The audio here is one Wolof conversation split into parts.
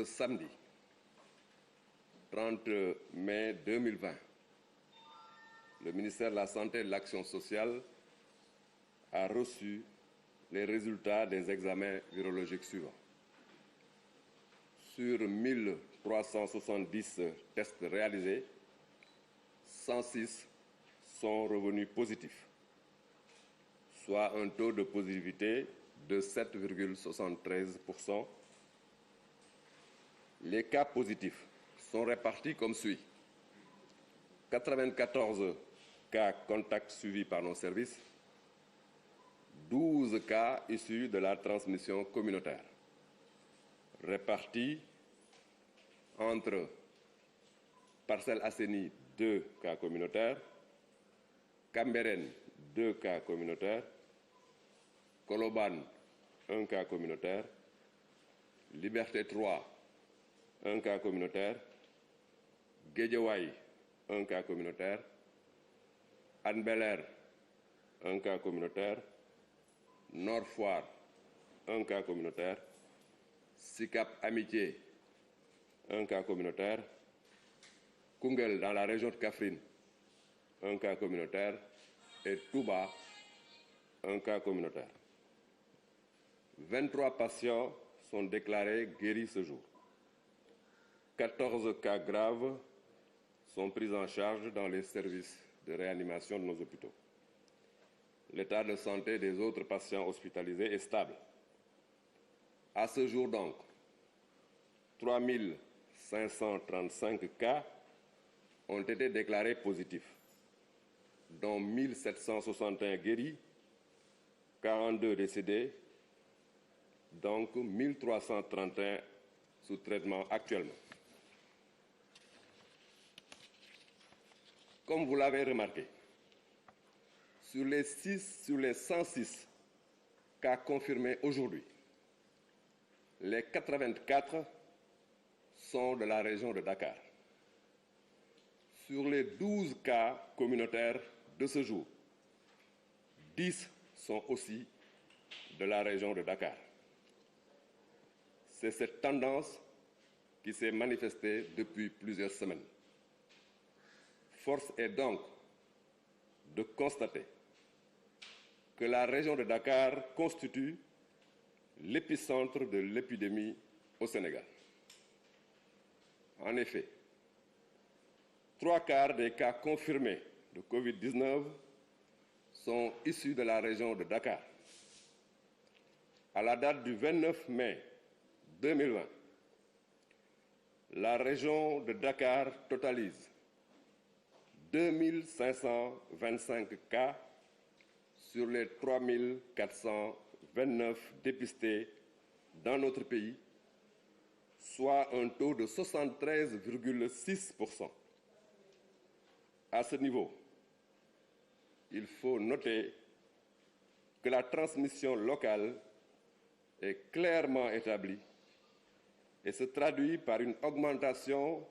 Samedi 30 mai 2020, le ministère de la Santé et de l'Action sociale a reçu les résultats des examens virologiques suivants. Sur 1370 tests réalisés, 106 sont revenus positifs, soit un taux de positivité de 7,73%. Les cas positifs sont répartis comme suit. 94 cas contacts suivis par nos services, 12 cas issus de la transmission communautaire, répartis entre Parcelles Assainies, 2 cas communautaires, Cambérène, 2 cas communautaires, Colobane, 1 cas communautaire, Liberté 3, 1 cas communautaire, Guédiawaye, 1 cas communautaire, Hann Bel-Air, 1 cas communautaire, Nord Foire, 1 cas communautaire, Sicap Amitié, 1 cas communautaire, Koungheul dans la région de Kaffrine, 1 cas communautaire, et Touba, 1 cas communautaire. 23 patients sont déclarés guéris ce jour. 14 cas graves sont pris en charge dans les services de réanimation de nos hôpitaux. L'état de santé des autres patients hospitalisés est stable. À ce jour donc, 3535 cas ont été déclarés positifs, dont 1761 guéris, 42 décédés, donc 1331 sous traitement actuellement. Comme vous l'avez remarqué, sur les 106 cas confirmés aujourd'hui, les 84 sont de la région de Dakar. Sur les 12 cas communautaires de ce jour, 10 sont aussi de la région de Dakar. C'est cette tendance qui s'est manifestée depuis plusieurs semaines. Force est donc de constater que la région de Dakar constitue l'épicentre de l'épidémie au Sénégal. En effet, 3/4 des cas confirmés de Covid-19 sont issus de la région de Dakar. À la date du 29 mai 2020, la région de Dakar totalise 2525 cas sur les 3429 dépistés dans notre pays, soit un taux de 73,6%. À ce niveau, il faut noter que la transmission locale est clairement établie et se traduit par une augmentation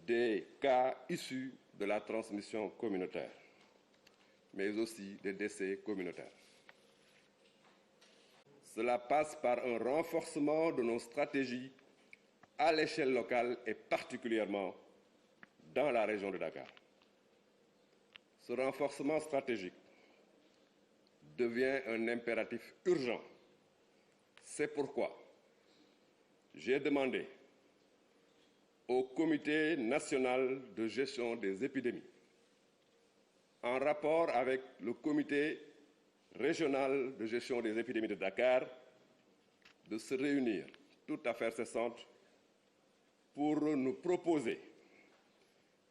des cas issus de la transmission communautaire, mais aussi des décès communautaires. Cela passe par un renforcement de nos stratégies à l'échelle locale et particulièrement dans la région de Dakar. Ce renforcement stratégique devient un impératif urgent. C'est pourquoi j'ai demandé au Comité national de gestion des épidémies, en rapport avec le Comité régional de gestion des épidémies de Dakar, de se réunir toute affaire cessante pour nous proposer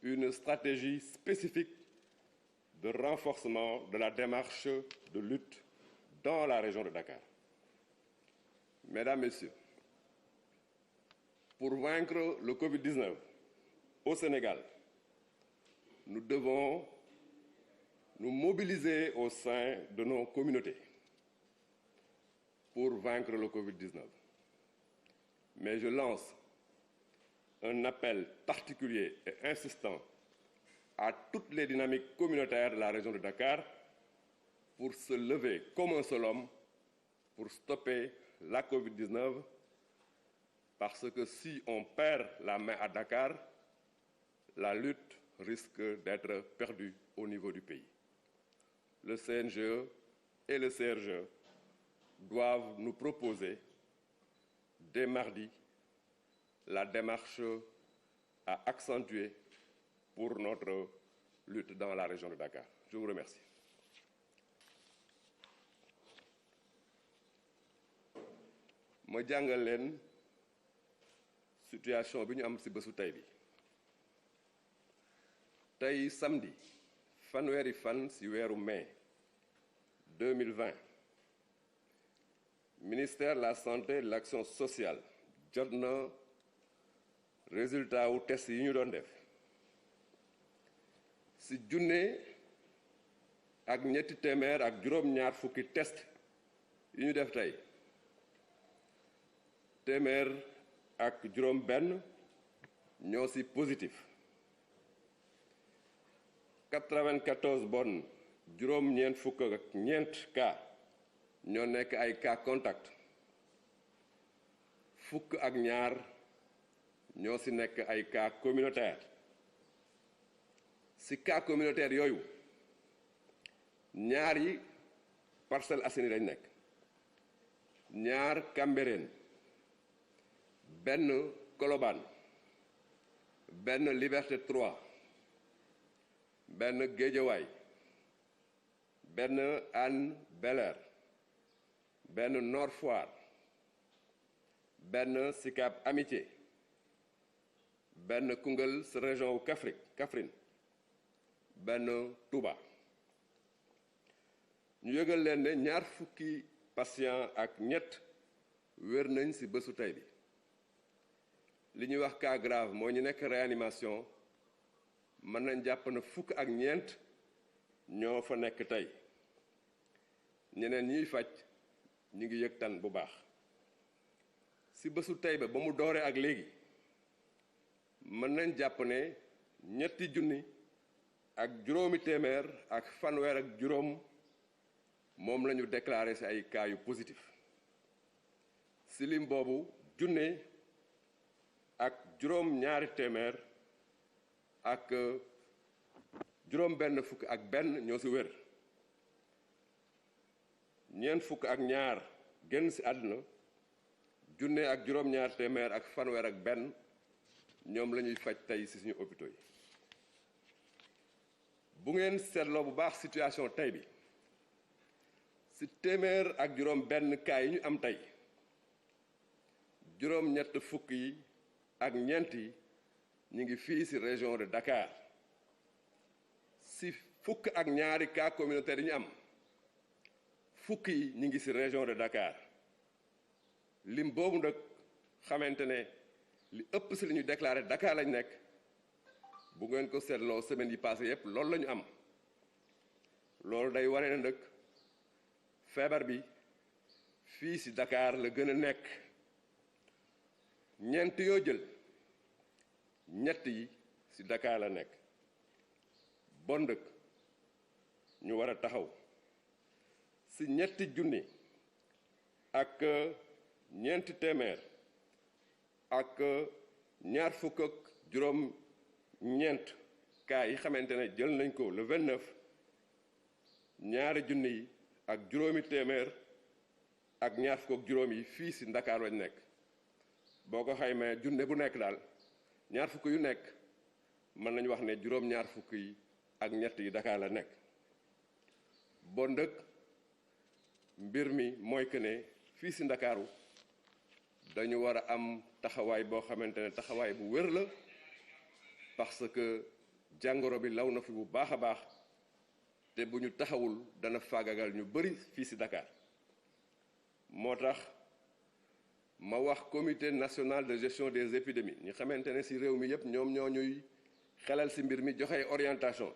une stratégie spécifique de renforcement de la démarche de lutte dans la région de Dakar. Mesdames, Messieurs, pour vaincre le Covid-19 au Sénégal, nous devons nous mobiliser au sein de nos communautés pour vaincre le Covid-19. Mais je lance un appel particulier et insistant à toutes les dynamiques communautaires de la région de Dakar pour se lever comme un seul homme pour stopper la Covid-19, parce que si on perd la main à Dakar, la lutte risque d'être perdue au niveau du pays. Le CNGE et le CRGE doivent nous proposer dès mardi la démarche à accentuer pour notre lutte dans la région de Dakar. Je vous remercie. ma jàngal leen situation bi ñu am ci bésu tey bi tey samedi fanweeri fan ci weeru mai 2020 ministère de la santé et de l'action sociale jot na résultat wu test yi ñu doon def ci junne ak ñetti téeméer ak juróom-ñaar fukki test yi ñu def tey téeméer ak juróom benn ñoo ci positif 94 bon juróom-ñeent fukk ak ñeent cas ñoo nekk ay cas contact fukk ak ñaar ñoo ci nekk ay cas communautaire ci cas communautaire yooyu ñaar yi Parcelles Assainies lañ nekk ñaar Cambérène benn Colobane benn Liberté 3 benn Guédiawaye benn Hann Bel-Air benn Nord Foire benn Sicap Amitié benn Koungheul sa région wu Kaffrine benn Touba ñu yëgal leen ne ñaar fukki patient ak ñett wér nañ ci bésu tey bi li ñuy wax cas grave moo ñu nekk réanimation mën nañ jàpp na fukk ak ñeent ñoo fa nekk tey ñeneen ñiy faj ñu ngi yëg tan bu baax ci bésu tey ba mu dooree ak léegi mën nañ jàpp ne ñetti junni ak juróomi téeméer ak fanweer ak juróom moom la ñu déclaré ci ay cas yu positif ci lim boobu junne ak juróom ñaari téeméer ak juróom benn fukk ak benn ñoo ci wér ñeent fukk ak ñaar génn ci àdduna junne ak juróom ñaar téeméer ak fanweer ak benn ñoom la ñuy faj tey ci suñu hôpitaux yi bu ngeen seetloo bu baax situation tey bi ci téeméer ak juróom benn cas yi ñu am tey juróom ñett fukk yi ak ñeent yi ñu ngi fii ci région de Dakar ci fukk ak ñaari cas communautaires yi ñu am fukk yi ñu ngi ci région de Dakar lim boobu nag xamante ne li ëpp ci li ñu déclaré Dakar lañ nekk bu ngeen ko seetloo semaine yi passé yépp loolu la ñu am loolu day wane ne nag feebar bi fii ci Dakar la gën a nekk ñeent yoo jël ñett yi ci Dakar la nekk bon dëkk ñu war a taxaw ci ñetti junni ak ñeenti téeméer ak ñaar fukk ak juróom ñeent cas yi xamante ne jël nañ ko le 29 ñaari junni yi ak juróomi téeméer ak ñaar fukk ak juróom yi fii ci Ndakaar lañ nekk boo ko xaymee junne bu nekk daal ñaar fukk yu nekk mën nañu wax ne juróom ñaar fukk yi ak ñett yi Dakar la nekk bon dëkk mbir mi mooy que ne fii ci Ndakaaru dañu war a am taxawaay boo xamante ne taxawaay bu wér la parce que jàngoro bi law na fi bu baax a baax te bu ñu taxawul dana faagagal ñu bari fii ci Dakar moo tax ma wax comité national de gestion des épidémies ñi xamante ne ci réew mi yépp ñoom ñoo ñuy xelal ci mbir mi joxe orientation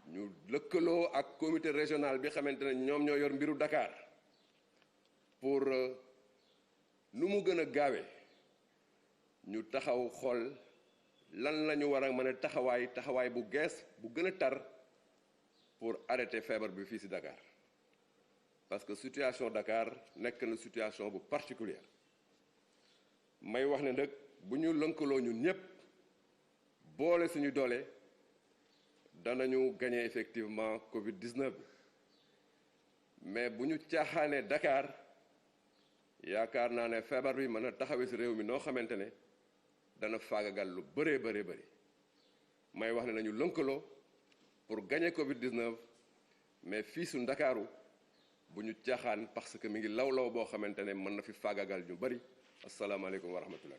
ñu lëkkaloo ak comité régional bi xamante ne ñoom ñoo yor mbiru Dakar pour nu mu gën a gaawee ñu taxaw xool lan la ñu war a mën a taxawaay bu gees bu gën a tar pour arrêter feebar bi fii ci Dakar parce que situation Dakar nekk na situation bu particulière may wax ne nag bu ñu lënkaloo ñun ñëpp boole suñu doole danañu gagner effectivement Covid-19 mais bu ñu caaxaanee Dakar yaakaar naa ne feebar bi mën a taxawee ci réew mi noo xamante ne dana faagagal lu bëree bëri may wax ne nañu lënkaloo pour gagner Covid-19 mais fii su Ndakaaru bu ñu caaxaan parce que mi ngi law boo xamante ne mën na fi faagagal ñu bëri asalaamaaleykum wa rahmatullah